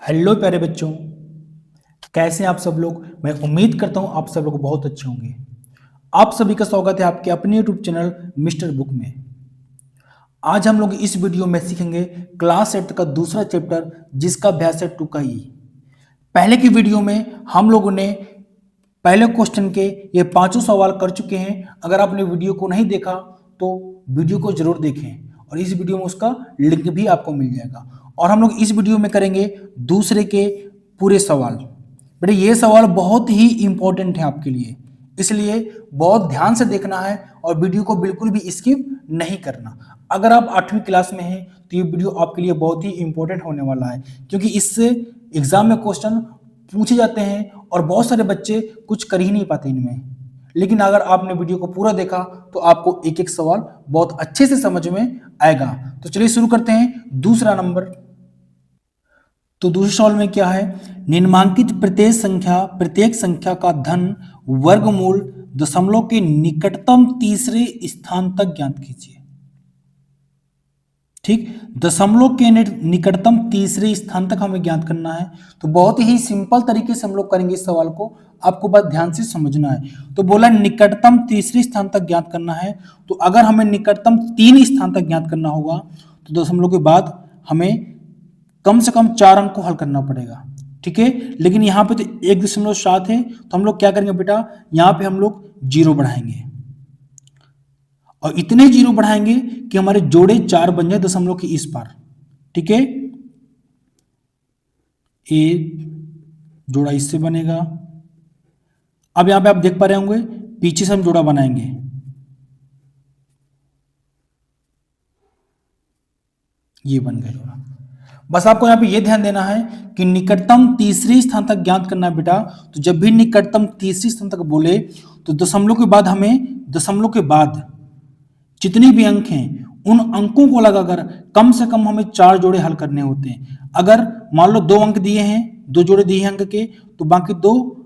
Hello प्यारे बच्चों, कैसे हैं आप सब लोग। मैं उम्मीद करता हूं आप सब लोग बहुत अच्छे होंगे। आप सभी का स्वागत है आपके अपने यूट्यूब चैनल मिस्टर बुक में। आज हम लोग इस वीडियो में सीखेंगे क्लास 8 का दूसरा चैप्टर, जिसका अभ्यास है टुकाई। पहले की वीडियो में हम लोगों ने पहले क्वेश्चन के ये पांचों सवाल कर चुके हैं। अगर आपने वीडियो को नहीं देखा तो वीडियो को जरूर देखें, और इस वीडियो में उसका लिंक भी आपको मिल जाएगा। और हम लोग इस वीडियो में करेंगे दूसरे के पूरे सवाल। बेटे ये सवाल बहुत ही इंपॉर्टेंट है आपके लिए, इसलिए बहुत ध्यान से देखना है और वीडियो को बिल्कुल भी स्किप नहीं करना। अगर आप 8वीं क्लास में हैं तो ये वीडियो आपके लिए बहुत ही इंपॉर्टेंट होने वाला है, क्योंकि इससे एग्जाम में क्वेश्चन पूछे जाते हैं और बहुत सारे बच्चे कुछ कर ही नहीं पाते इनमें। लेकिन अगर आपने वीडियो को पूरा देखा तो आपको एक एक सवाल बहुत अच्छे से समझ में आएगा। तो चलिए शुरू करते हैं दूसरा नंबर। तो दूसरे सवाल में क्या है, निम्नांकित प्रत्येक संख्या का धन वर्गमूल दशमलव के निकटतम तीसरे स्थान तक ज्ञात कीजिए। ठीक, दशमलव के निकटतम तीसरे स्थान तक हमें ज्ञात करना है। तो बहुत ही सिंपल तरीके से हम लोग करेंगे इस सवाल को, आपको बस ध्यान से समझना है। तो बोला निकटतम तीसरे स्थान तक ज्ञात करना है, तो अगर हमें निकटतम 3 स्थान तक ज्ञात करना होगा तो दशमलव के बाद हमें कम से कम 4 अंक को हल करना पड़ेगा। ठीक है, लेकिन यहाँ पे तो 1.7 है, तो हम लोग क्या करेंगे बेटा, यहाँ पे हम लोग 0 बढ़ाएंगे और इतने 0 बढ़ाएंगे कि हमारे जोड़े 4 बन जाए दशमलव के इस पार। ठीक है, जोड़ा इससे बनेगा। अब यहां पे आप देख पा रहे होंगे पीछे से हम जोड़ा बनाएंगे, ये बन गया जोड़ा। बस आपको यहाँ पे ये ध्यान देना है कि निकटतम तीसरी स्थान तक ज्ञात करना है बेटा। तो जब भी निकटतम तीसरी स्थान तक बोले तो दशमलव के बाद जितने भी अंक हैं उन अंकों को लगाकर कम से कम हमें 4 जोड़े हल करने होते हैं। अगर मान लो 2 अंक दिए हैं, 2 जोड़े दिए हैं अंक के, तो बाकी 2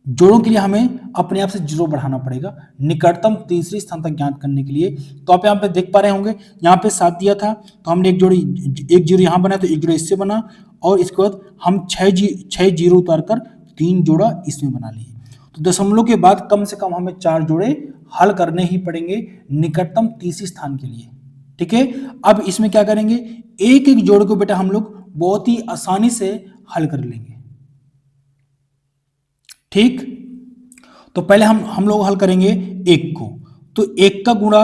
जोड़ों के लिए हमें अपने आप से 0 बढ़ाना पड़ेगा निकटतम तीसरी स्थान तक ज्ञात करने के लिए। तो आप यहाँ पे देख पा रहे होंगे, यहाँ पे 7 दिया था तो हमने एक 0 यहाँ बना, तो एक जोड़ा इससे बना, और इसके बाद हम 6 जीरो उतार कर 3 जोड़ा इसमें बना लिए। तो दशमलव के बाद कम से कम हमें 4 जोड़े हल करने ही पड़ेंगे निकटतम तीसरी स्थान के लिए। ठीक है, अब इसमें क्या करेंगे, एक एक जोड़ को बेटा हम लोग बहुत ही आसानी से हल कर लेंगे। ठीक, तो पहले हम लोग हल करेंगे 1 को। तो 1 का गुणा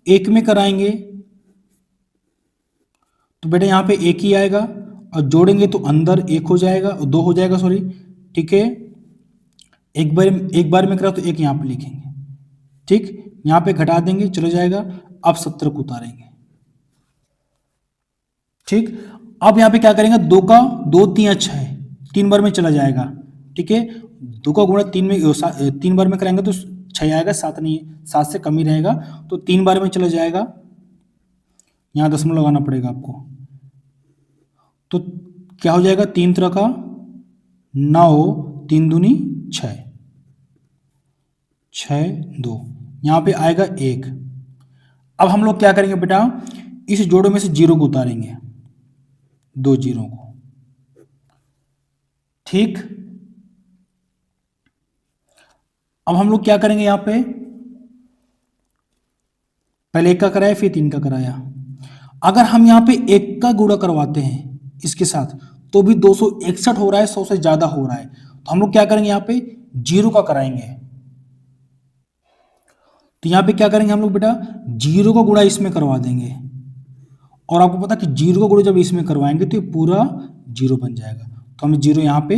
1 में कराएंगे तो बेटा यहां पे 1 ही आएगा, और जोड़ेंगे तो अंदर 1 हो जाएगा, 2 हो जाएगा, सॉरी। ठीक है, एक बार में करा तो 1 यहां पे लिखेंगे। ठीक, यहां पे घटा देंगे, चला जाएगा। अब 70 को उतारेंगे। ठीक, अब यहां पे क्या करेंगे, 2 का 2 3 6 3 बार में चला जाएगा। ठीक है, 2 का गुणा 3 बार में करेंगे तो 6 आएगा, 7 नहीं, 7 से कम ही रहेगा, तो 3 बार में चला जाएगा। यहां दशमलव लगाना पड़ेगा आपको। तो क्या हो जाएगा, 3 तरह का 9, 3 दूनी 6, 6 2, यहां पे आएगा 1। अब हम लोग क्या करेंगे बेटा, इस जोड़ों में से 0 को उतारेंगे, 2 जीरो को। ठीक, अब हम लोग क्या करेंगे, यहां पे पहले 1 का कराया फिर 3 का कराया। अगर हम यहां पे 1 का गुणा करवाते हैं इसके साथ तो भी 261 हो रहा है, 100 से ज्यादा हो रहा है। तो हम लोग क्या करेंगे, यहां पे 0 का कराएंगे। तो यहां पे क्या करेंगे हम लोग बेटा, 0 का गुणा इसमें करवा देंगे, और आपको पता कि 0 का गुणा जब इसमें करवाएंगे तो ये पूरा 0 बन जाएगा, तो हम 0 यहां पे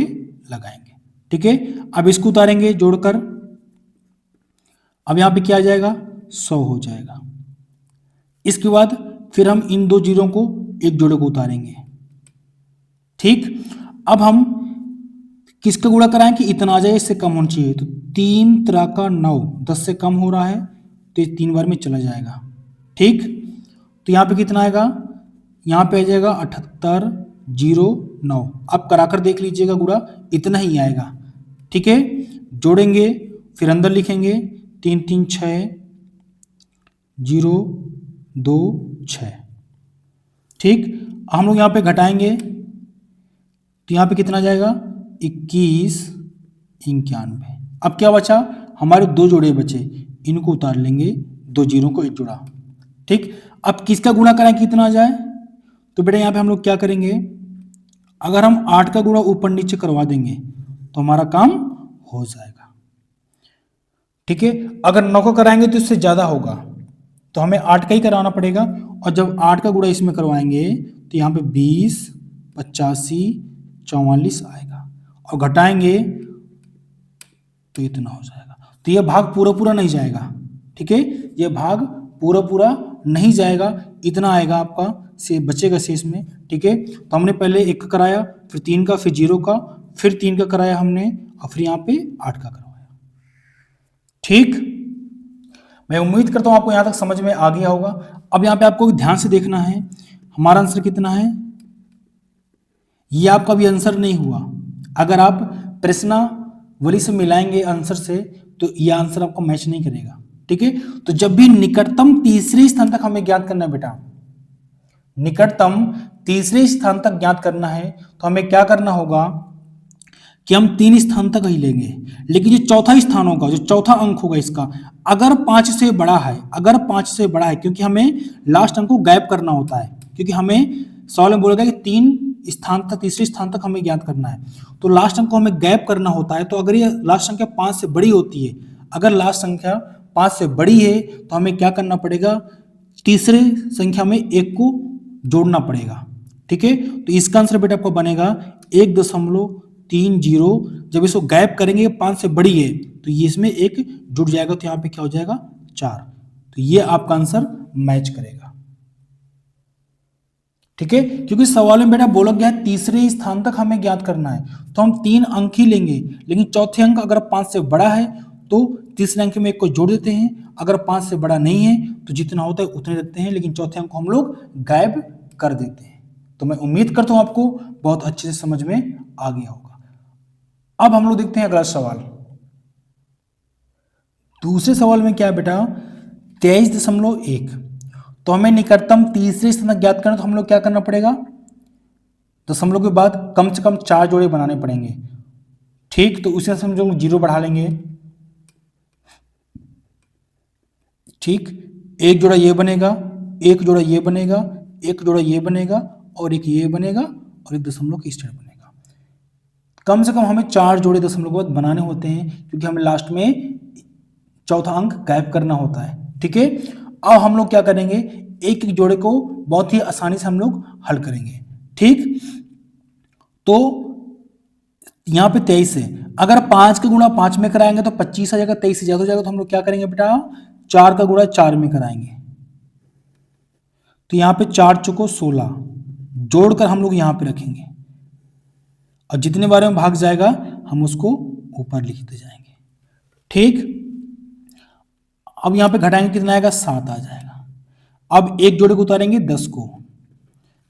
लगाएंगे। ठीक है, अब इसको उतारेंगे जोड़कर, अब यहां पे क्या आ जाएगा, 100 हो जाएगा। इसके बाद फिर हम इन 2 जीरो को एक जोड़े को उतारेंगे। ठीक, अब हम किसका गुणा कराएं कि इतना आ जाए, इससे कम होना चाहिए। तो 3 त्रा का 9, 10 से कम हो रहा है तो ये 3 बार में चला जाएगा। ठीक, तो यहाँ पे कितना आएगा, यहाँ पे आ जाएगा 78 0 9। आप कराकर देख लीजिएगा, गुणा इतना ही आएगा। ठीक है, जोड़ेंगे फिर अंदर लिखेंगे 3 3 6 0 2 6। ठीक, हम लोग यहाँ पे घटाएंगे, तो यहाँ पे कितना जाएगा 2191। अब क्या बचा, हमारे दो जोड़े बचे, इनको उतार लेंगे, दो जीरो को एक जोड़ा। ठीक, अब किसका गुणा कराएं कितना आ जाए, तो बेटा यहाँ पे हम लोग क्या करेंगे, अगर हम 8 का गुणा ऊपर नीचे करवा देंगे तो हमारा काम हो जाएगा। ठीक है, अगर 9 को कराएंगे तो इससे ज्यादा होगा, तो हमें 8 का ही कराना पड़ेगा। और जब 8 का गुणा इसमें करवाएंगे तो यहाँ पे 20, 85, 44 आएगा, और घटाएंगे तो इतना हो जाएगा। तो ये भाग पूरा पूरा नहीं जाएगा। ठीक है, ये भाग पूरा पूरा नहीं जाएगा, इतना आएगा आपका से बचेगा शेष में। ठीक है, तो हमने पहले 1 का कराया, फिर 3 का, फिर 0 का, फिर 3 का कराया हमने, और फिर यहाँ पे 8 का करवाया। ठीक, मैं उम्मीद करता हूं आपको यहां तक समझ में आ गया होगा। अब यहाँ पे आपको ध्यान से देखना है, हमारा आंसर कितना है, ये आपका भी आंसर नहीं हुआ। अगर आप प्रश्नावली से मिलाएंगे आंसर से तो ये आंसर आपको मैच नहीं करेगा। ठीक है, तो जब भी निकटतम तीसरे स्थान तक हमें ज्ञात करना है बेटा, निकटतम तीसरे स्थान तक ज्ञात करना है, तो हमें क्या करना होगा कि हम 3 स्थान तक ही लेंगे, लेकिन जो चौथा स्थान होगा, जो चौथा अंक होगा इसका, अगर 5 से बड़ा है, अगर 5 से बड़ा है, क्योंकि हमें लास्ट अंक को गैप करना होता है, क्योंकि हमें सवाल में बोलेगा कि 3 स्थान तक, तीसरे स्थान तक हमें ज्ञात करना है, तो लास्ट अंक को हमें गैप करना होता है। तो अगर ये लास्ट संख्या 5 से बड़ी होती है, अगर लास्ट संख्या 5 से बड़ी है, तो हमें क्या करना पड़ेगा, तीसरे संख्या में 1 को जोड़ना पड़ेगा। ठीक है, तो इसका आंसर बेटा आपको बनेगा 1.30। जब इसको गैप करेंगे 5 से बड़ी है, तो ये इसमें 1 जुड़ जाएगा, तो यहाँ पे क्या हो जाएगा 4। तो ये आपका आंसर मैच करेगा। ठीक है, क्योंकि सवाल में बेटा बोला गया है तीसरे स्थान तक हमें ज्ञात करना है, तो हम 3 अंक ही लेंगे, लेकिन चौथे अंक अगर 5 से बड़ा है तो तीसरे अंक में 1 को जोड़ देते हैं, अगर 5 से बड़ा नहीं है तो जितना होता है उतने रखते हैं, लेकिन चौथे अंक को हम लोग गायब कर देते हैं। तो मैं उम्मीद करता हूं आपको बहुत अच्छे से समझ में आ गया होगा। अब हम लोग देखते हैं अगला सवाल। दूसरे सवाल में क्या है बेटा, 23.1। तो हमें निकटतम तीसरे स्थान तक ज्ञात करना, तो हम लोग क्या करना पड़ेगा, दशमलव के बाद कम से कम 4 जोड़े बनाने पड़ेंगे। ठीक, तो उसी से हम लोग 0 बढ़ा लेंगे। ठीक, एक जोड़ा ये बनेगा, एक जोड़ा ये बनेगा, एक जोड़ा ये बनेगा, और एक ये बनेगा, और एक दशमलव की स्टेट बनेगा। कम से कम हमें 4 जोड़े दशमलव के बाद बनाने होते हैं, क्योंकि हमें लास्ट में चौथा अंक गायब करना होता है। ठीक है, अब हम लोग क्या करेंगे, एक एक जोड़े को बहुत ही आसानी से हम लोग हल करेंगे। ठीक, तो यहाँ पे 23 है, अगर 5 का गुणा 5 में कराएंगे तो 25 आ जाएगा, 23 से ज्यादा हो जाएगा, तो हम लोग क्या करेंगे बेटा, 4 का गुणा 4 में कराएंगे, तो यहाँ पे 4 चौको 16 जोड़कर हम लोग यहाँ पे रखेंगे, और जितने बारे में भाग जाएगा हम उसको ऊपर लिखते जाएंगे। ठीक, अब यहाँ पे घटाएंगे कितना आएगा, 7 आ जाएगा। अब एक जोड़े को उतारेंगे 10 को,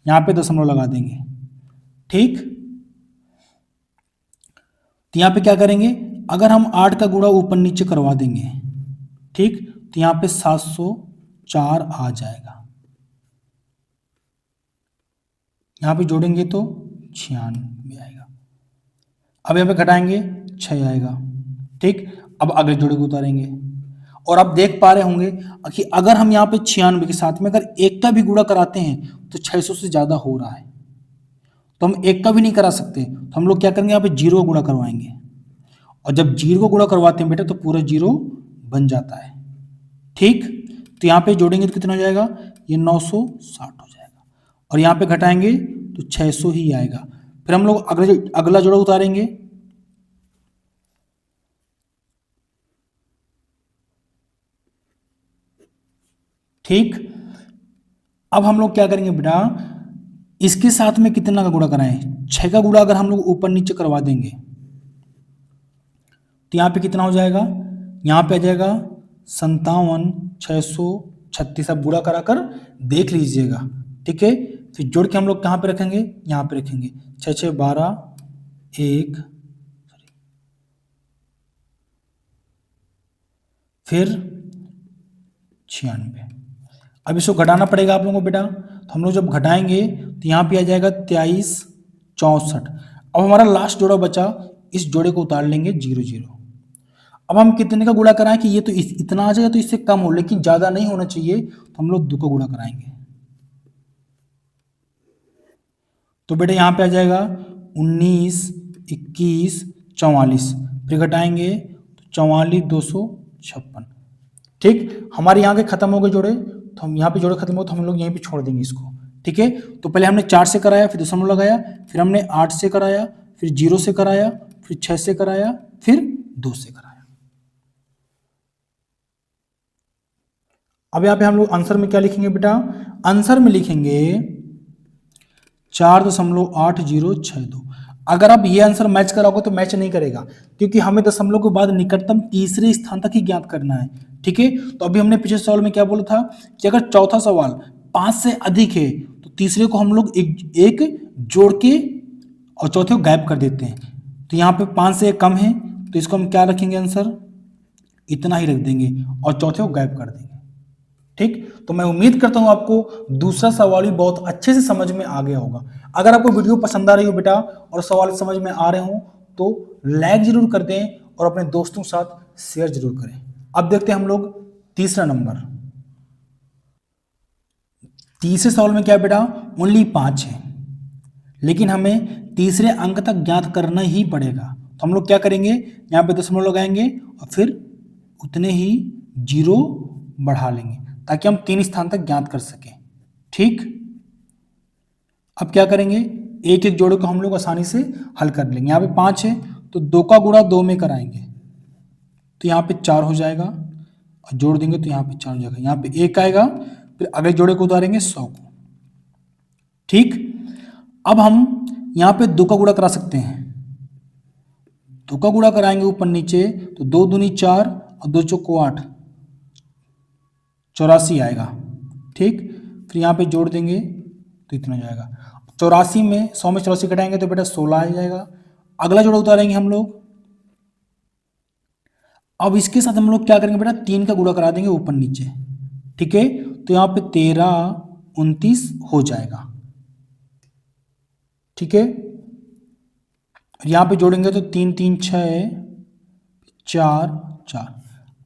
यहाँ पे दशमलव लगा देंगे। ठीक, तो यहाँ पे क्या करेंगे, अगर हम 8 का गुणा ऊपर नीचे करवा देंगे, ठीक, तो यहाँ पे 704 आ जाएगा, यहाँ पे जोड़ेंगे तो 96 आएगा। अब यहाँ पे घटाएंगे 6 आएगा। ठीक, अब अगले जोड़े को उतारेंगे, और आप देख पा रहे होंगे कि अगर हम यहाँ पे 96 के साथ में अगर 1 का भी गुणा कराते हैं तो 600 से ज्यादा हो रहा है, तो हम 1 का भी नहीं करा सकते, तो हम लोग क्या करेंगे, यहाँ पे 0 का गुणा करवाएंगे, और जब 0 को गुणा करवाते हैं बेटा तो पूरा 0 बन जाता है। ठीक, तो यहाँ पे जोड़ेंगे तो कितना हो जाएगा, ये 960 हो जाएगा, और यहाँ पे घटाएंगे तो 600 ही आएगा। फिर हम लोग अगला जोड़ा उतारेंगे, ठीक, अब हम लोग क्या करेंगे बेटा, इसके साथ में कितना का गुणा कराएं, 6 का गुणा अगर हम लोग ऊपर नीचे करवा देंगे तो यहाँ पे कितना हो जाएगा, यहाँ पे आ जाएगा 57,636। अब गुणा कराकर देख लीजिएगा। ठीक है, फिर जोड़ के हम लोग कहाँ पे रखेंगे, यहाँ पे रखेंगे, 6 6 12 1, फिर 96। अब इसको घटाना पड़ेगा आप लोगों को बेटा, तो हम लोग जब घटाएंगे तो यहाँ पे आ जाएगा 2364। अब हमारा लास्ट जोड़ा बचा, इस जोड़े को उतार लेंगे 0 0। अब हम कितने का गुणा कराएं कि ये तो इतना आ जाएगा, तो इससे कम हो लेकिन ज्यादा नहीं होना चाहिए, तो हम लोग 2 का गुणा कराएंगे। तो बेटा यहाँ पे आ जाएगा 19 21 44, फिर घटाएंगे तो 44 256। ठीक, हमारे यहाँ के खत्म हो गए जोड़े, तो हम यहाँ पे जोड़े खत्म हो तो हम लोग यहीं पे छोड़ देंगे इसको। ठीक है, तो पहले हमने 4 से कराया, फिर दशमलव लगाया, फिर हमने 8 से कराया, फिर 0 से कराया, फिर 6 से कराया, फिर 2 से कराया। अब यहाँ पे हम लोग आंसर में क्या लिखेंगे बेटा? आंसर में लिखेंगे 4.8062। अगर आप ये आंसर मैच कराओगे तो मैच नहीं करेगा, क्योंकि हमें दशमलव के बाद निकटतम तीसरे स्थान तक ही ज्ञात करना है। ठीक है, तो अभी हमने पिछले सवाल में क्या बोला था कि अगर चौथा सवाल 5 से अधिक है तो तीसरे को हम लोग एक जोड़ के और चौथे को गायब कर देते हैं। तो यहाँ पे 5 से कम है तो इसको हम क्या रखेंगे, आंसर इतना ही रख देंगे और चौथे को गायब कर देंगे। ठीक, तो मैं उम्मीद करता हूं आपको दूसरा सवाल भी बहुत अच्छे से समझ में आ गया होगा। अगर आपको वीडियो पसंद आ रही हो बेटा और सवाल समझ में आ रहे हो तो लाइक जरूर कर दें और अपने दोस्तों के साथ शेयर जरूर करें। अब देखते हैं हम लोग तीसरा नंबर। तीसरे सवाल में क्या है बेटा? ओनली 5 है, लेकिन हमें तीसरे अंक तक ज्ञात करना ही पड़ेगा। तो हम लोग क्या करेंगे, यहाँ पे दशमलव लगाएंगे और फिर उतने ही 0 बढ़ा लेंगे ताकि हम 3 स्थान तक ज्ञात कर सकें। ठीक, अब क्या करेंगे, एक एक जोड़े को हम लोग आसानी से हल कर लेंगे। यहाँ पे 5 है तो 2 का गुणा 2 में कराएंगे तो यहाँ पे 4 हो जाएगा और जोड़ देंगे तो यहाँ पे 4 हो जाएगा, यहाँ पे 1 आएगा, फिर अगले जोड़े को उतारेंगे 100 को। ठीक, अब हम यहाँ पे 2 का गुणा करा सकते हैं, 2 का गुणा कराएंगे ऊपर नीचे तो 2 दूनी 4 और 2 चौको 8, 84 आएगा। ठीक, फिर यहाँ पे जोड़ देंगे तो इतना हो जाएगा। 84 में 100 में 84 घटाएंगे तो बेटा 16 आ जाएगा। अगला जोड़ा उतारेंगे हम लोग। अब इसके साथ हम लोग क्या करेंगे बेटा, 3 का गुणा करा देंगे ऊपर नीचे। ठीक है, तो यहाँ पे 13 29 हो जाएगा। ठीक है, यहाँ पे जोड़ेंगे तो 3 3 6 4 4।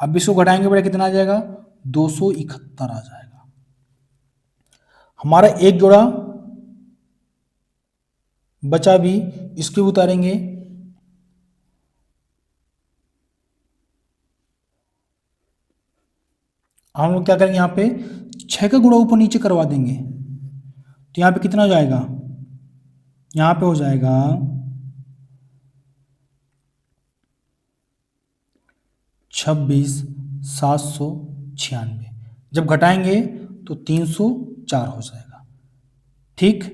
अब इसको घटाएंगे बेटा कितना आ जाएगा, 271 आ जाएगा। हमारा एक जोड़ा बचा भी, इसको उतारेंगे। हम लोग क्या करेंगे, यहाँ पे 6 का गुणा ऊपर नीचे करवा देंगे तो यहाँ पे कितना हो जाएगा, यहाँ पे हो जाएगा 26,796। जब घटाएंगे तो 304 हो जाएगा। ठीक,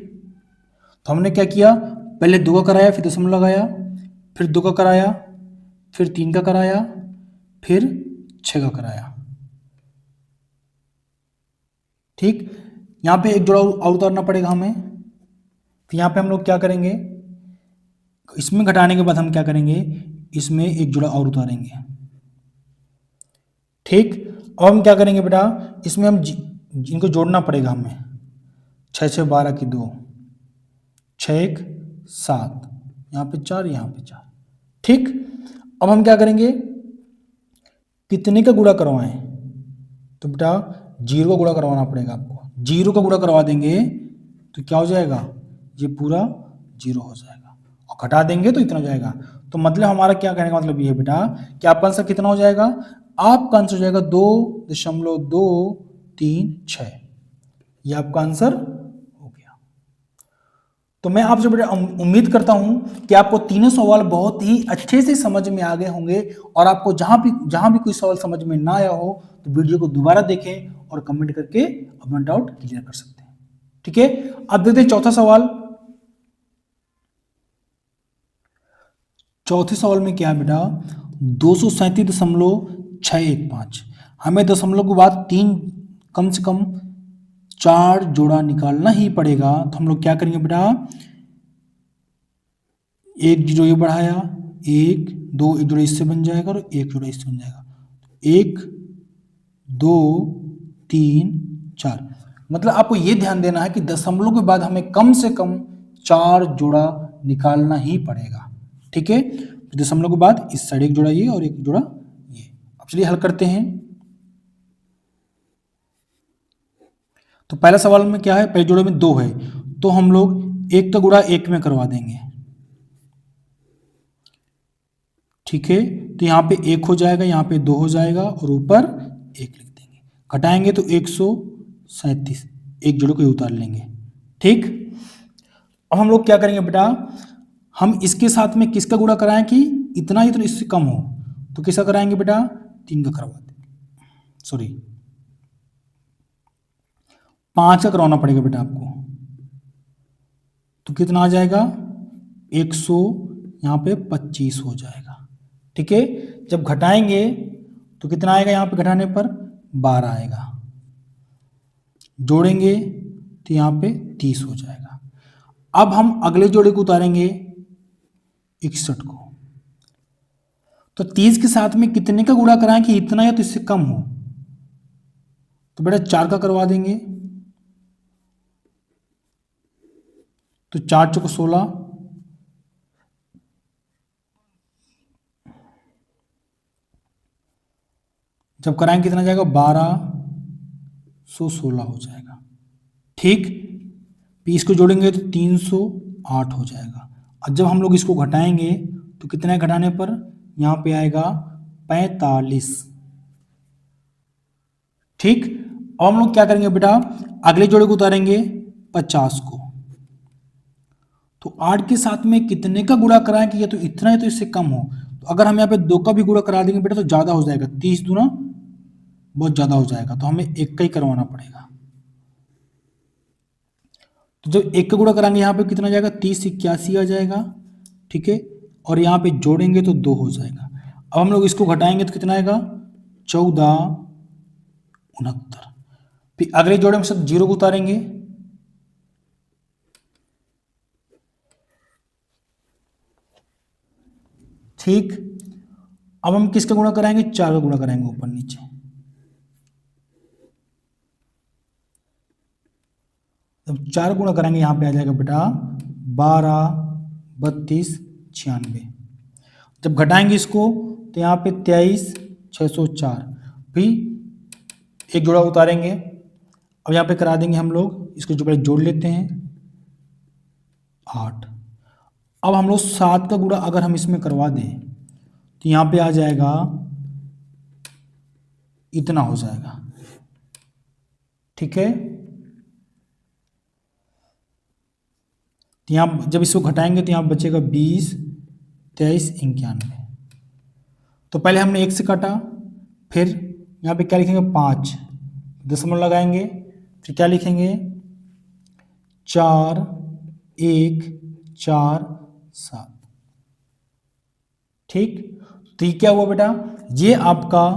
तो हमने क्या किया, पहले 2 का कराया, फिर दशमलव लगाया, फिर 2 का कराया, फिर 3 का कराया, फिर 6 का कराया। ठीक, यहाँ पे एक जोड़ा और उतारना पड़ेगा हमें। फिर यहाँ पे हम लोग क्या करेंगे, इसमें घटाने के बाद हम क्या करेंगे, इसमें एक जोड़ा और उतारेंगे। ठीक, अब हम क्या करेंगे बेटा, इसमें हम इनको जोड़ना पड़ेगा हमें। 6 6 12 की 2, 6 1 7, यहाँ पे 4, यहाँ पे 4। ठीक, अब हम क्या करेंगे, कितने का गुणा करवाएं, तो बेटा 0 का गुणा करवाना पड़ेगा आपको। 0 का गुणा करवा देंगे तो क्या हो जाएगा, ये पूरा 0 हो जाएगा और घटा देंगे तो इतना हो जाएगा। तो मतलब हमारा क्या कहने का मतलब ये है बेटा कि आपका आंसर कितना हो जाएगा, आपका आंसर हो जाएगा 2.236। ये आपका आंसर हो गया। तो मैं आपसे बेटा उम्मीद करता हूं कि आपको तीनों सवाल बहुत ही अच्छे से समझ में आ गए होंगे और आपको जहां भी कोई सवाल समझ में ना आया हो तो वीडियो को दोबारा देखें और कमेंट करके अपना डाउट क्लियर कर सकते हैं। ठीक है, अब देखते हैं चौथा सवाल। चौथे सवाल में क्या है बेटा, 237.615। हमें दशमलव के बाद 3 कम से कम 4 जोड़ा निकालना ही पड़ेगा। तो हम लोग क्या करेंगे बेटा, एक जीरो ये बढ़ाया, 1 2 एक जोड़ा इससे बन जाएगा और एक जोड़ा इससे बन जाएगा, 1 2 3 4। मतलब आपको ये ध्यान देना है कि दशमलव के बाद हमें कम से कम 4 जोड़ा निकालना ही पड़ेगा। ठीक है, तो दशमलव के बाद इस साइड एक जोड़ा ये और एक जोड़ा ये। अब चलिए हल करते हैं। तो पहला सवाल में क्या है, पहले जोड़े में 2 है, तो हम लोग 1 का गुणा 1 में करवा देंगे। ठीक है, तो यहाँ पे 1 हो जाएगा, यहाँ पे 2 हो जाएगा और ऊपर 1 लिख देंगे। घटाएंगे तो 137, एक जोड़े को उतार लेंगे। ठीक, अब हम लोग क्या करेंगे बेटा, हम इसके साथ में किसका गुणा कराएं कि इतना ही तो इससे कम हो, तो किसका कराएंगे बेटा, 3 का करवा देंगे, सॉरी 5 का करवाना पड़ेगा बेटा आपको। तो कितना आ जाएगा, 100 यहाँ पे 25 हो जाएगा। ठीक है, जब घटाएंगे तो कितना आएगा, यहाँ पे घटाने पर 12 आएगा, जोड़ेंगे तो यहाँ पे 30 हो जाएगा। अब हम अगले जोड़े को उतारेंगे 61 को, तो 30 के साथ में कितने का गुणा कराएं कि इतना या तो इससे कम हो, तो बेटा 4 का करवा देंगे। तो 4 चौको 16, जब कराएंगे कितना जाएगा, 1216 हो जाएगा। ठीक, 20 को जोड़ेंगे तो 308 हो जाएगा। और जब हम लोग इसको घटाएंगे तो कितना घटाने पर, यहाँ पे आएगा 45। ठीक, अब हम लोग क्या करेंगे बेटा, अगले जोड़े को उतारेंगे 50 को, तो 8 के साथ में कितने का गुणा कराएं कि ये तो इतना है तो इससे कम हो, तो अगर हम यहाँ पे 2 का भी गुणा करा देंगे बेटा तो ज़्यादा हो जाएगा, 30 दूना बहुत ज़्यादा हो जाएगा, तो हमें 1 का ही करवाना पड़ेगा। तो जब 1 का गुणा कराएंगे यहाँ पे कितना जाएगा, 30 81 आ जाएगा। ठीक है, और यहाँ पे जोड़ेंगे तो 2 हो जाएगा। अब हम लोग इसको घटाएंगे तो कितना आएगा, 1469। फिर अगले जोड़े में सब 0 को उतारेंगे, ठीक। अब हम किसका गुणा कराएंगे, 4 का गुणा कराएंगे ऊपर नीचे, जब 4 गुणा कराएंगे यहाँ पे आ जाएगा बेटा 12 32 96। जब घटाएंगे इसको तो यहाँ पे 23 604, फिर एक जोड़ा उतारेंगे। अब यहाँ पे करा देंगे हम लोग, इसको जो पहले जोड़ लेते हैं 8। अब हम लोग 7 का गुणा अगर हम इसमें करवा दें तो यहाँ पे आ जाएगा, इतना हो जाएगा। ठीक है, तो यहाँ जब इसको घटाएंगे तो यहाँ बचेगा 20 23 91। तो पहले हमने 1 से काटा, फिर यहाँ पे क्या लिखेंगे 5, दशमलव लगाएंगे, फिर क्या लिखेंगे 4 1 4 7। ठीक, तो ये क्या हुआ बेटा, ये आपका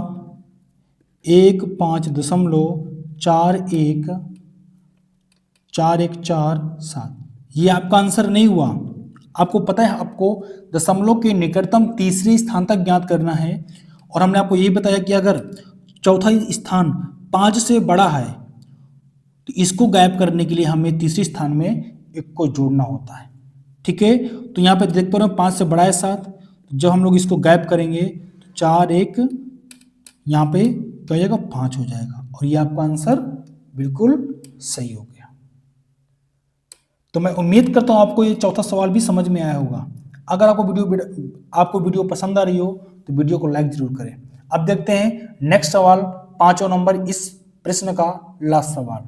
1.414147, ये आपका आंसर नहीं हुआ। आपको पता है आपको दशमलव के निकटतम तीसरे स्थान तक ज्ञात करना है, और हमने आपको यही बताया कि अगर चौथा स्थान 5 से बड़ा है तो इसको गायब करने के लिए हमें तीसरे स्थान में 1 को जोड़ना होता है। ठीक है, तो यहाँ पे देख पा रहे हो 5 से बड़ा है 7, जब हम लोग इसको गायब करेंगे तो 4 1 यहाँ पे क्या हो जाएगा 5 हो जाएगा, और ये आपका आंसर बिल्कुल सही हो गया। तो मैं उम्मीद करता हूँ आपको ये चौथा सवाल भी समझ में आया होगा। अगर आपको वीडियो पसंद आ रही हो तो वीडियो को लाइक जरूर करें। अब देखते हैं नेक्स्ट सवाल, 5वां नंबर इस प्रश्न का लास्ट सवाल।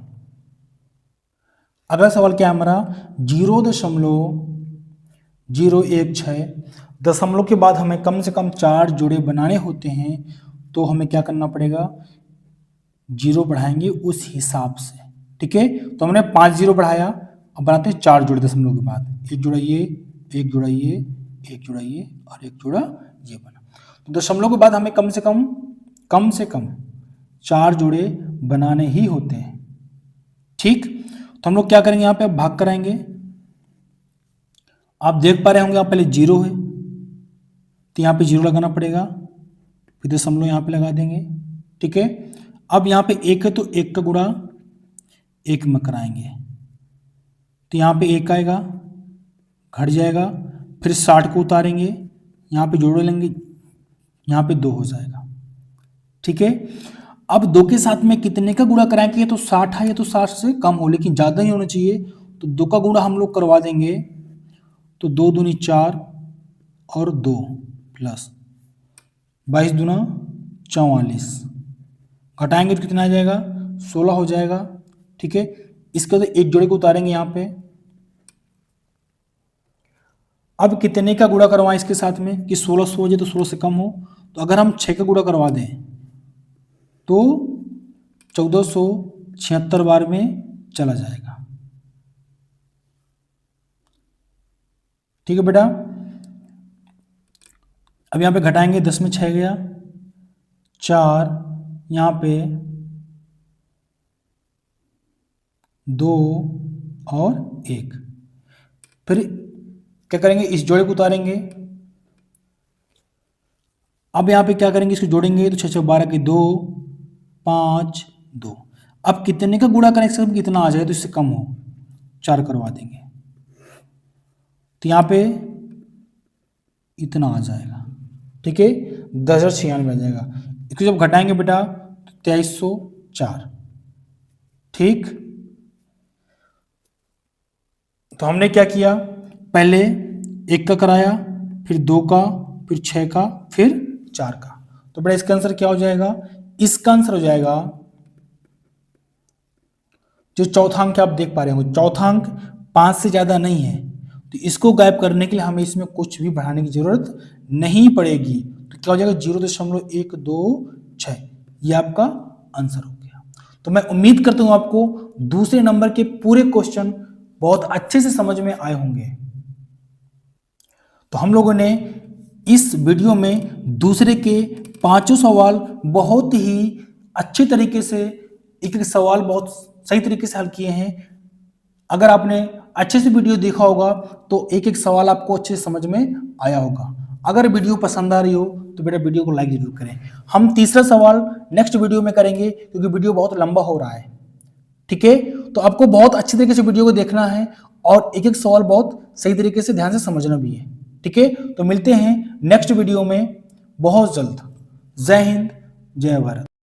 अगला सवाल क्या है हमारा, 0.016 दशमलव के बाद हमें कम से कम 4 जोड़े बनाने होते हैं, तो हमें क्या करना पड़ेगा, 0 बढ़ाएंगे उस हिसाब से। ठीक है, तो हमने 5 0 बढ़ाया, अब बनाते हैं 4 जोड़े दशमलव के बाद, एक जोड़ा ये, एक जोड़ा ये, एक जोड़ा ये और एक जोड़ा ये बना। तो दशमलव के बाद हमें कम से कम 4 जोड़े बनाने ही होते हैं। ठीक, तो हम लोग क्या करेंगे, यहाँ पे भाग कराएंगे। आप देख पा रहे होंगे, आप पहले 0 है तो यहाँ पे 0 लगाना पड़ेगा, फिर दशमलव यहाँ पे लगा देंगे। ठीक है, अब यहाँ पे 1 है तो 1 का गुणा 1 में कराएंगे, तो यहाँ पे 1 आएगा, घट जाएगा, फिर 60 को उतारेंगे, यहाँ पे जोड़ लेंगे, यहाँ पे 2 हो जाएगा। ठीक है, अब 2 के साथ में कितने का गुणा कराएंगे? ये तो 60 है, ये तो 60 से कम हो, लेकिन ज़्यादा ही होना चाहिए, तो 2 का गुणा हम लोग करवा देंगे, तो 2 दूनी 4 और 2 प्लस 22 दूना 44, घटाएंगे तो कितना आ जाएगा? 16 हो जाएगा। ठीक है, इसके बाद एक जोड़े को उतारेंगे यहाँ पे। अब कितने का गुणा करवाएं इसके साथ में कि 1600 हो जाए तो 16 से कम हो, तो अगर हम 6 का गुणा करवा दें तो 1476 बार में चला जाएगा। ठीक है बेटा, अब यहाँ पे घटाएंगे, 10 में 6 गया, 4, यहाँ पे 2 और 1, फिर क्या करेंगे? इस जोड़े को उतारेंगे। अब यहाँ पे क्या करेंगे? इसको जोड़ेंगे तो 6 6 12 के 2, 5 2। अब कितने का गुणा करें? इससे कितना आ जाए तो इससे कम हो, 4 करवा देंगे, तो यहाँ पे इतना आ जाएगा। ठीक है, 10,096 आ जाएगा। इसको जब घटाएंगे बेटा तो 2304। ठीक, तो हमने क्या किया? पहले 1 का कराया, फिर 2 का, फिर 6 का, फिर 4 का। तो बेटा इसका आंसर क्या हो जाएगा? इसका आंसर हो जाएगा, जो चौथा अंक आप देख पा रहे हो, चौथा अंक 5 से ज्यादा नहीं है, तो इसको गायब करने के लिए हमें इसमें कुछ भी बढ़ाने की जरूरत नहीं पड़ेगी। तो क्या हो जाएगा? 0.126, ये आपका आंसर हो गया। तो मैं उम्मीद करता हूं आपको दूसरे नंबर के पूरे क्वेश्चन बहुत अच्छे से समझ में आए होंगे। तो हम लोगों ने इस वीडियो में दूसरे के 5 सवाल बहुत ही अच्छे तरीके से, एक एक सवाल बहुत सही तरीके से हल किए हैं। अगर आपने अच्छे से वीडियो देखा होगा तो एक एक सवाल आपको अच्छे से समझ में आया होगा। अगर वीडियो पसंद आ रही हो तो बेटा वीडियो को लाइक जरूर करें। हम तीसरा सवाल नेक्स्ट वीडियो में करेंगे क्योंकि वीडियो बहुत लंबा हो रहा है। ठीक है, तो आपको बहुत अच्छी तरीके से वीडियो को देखना है और एक एक सवाल बहुत सही तरीके से ध्यान से समझना भी है। ठीक है, तो मिलते हैं नेक्स्ट वीडियो में बहुत जल्द। जय हिंद, जय भारत।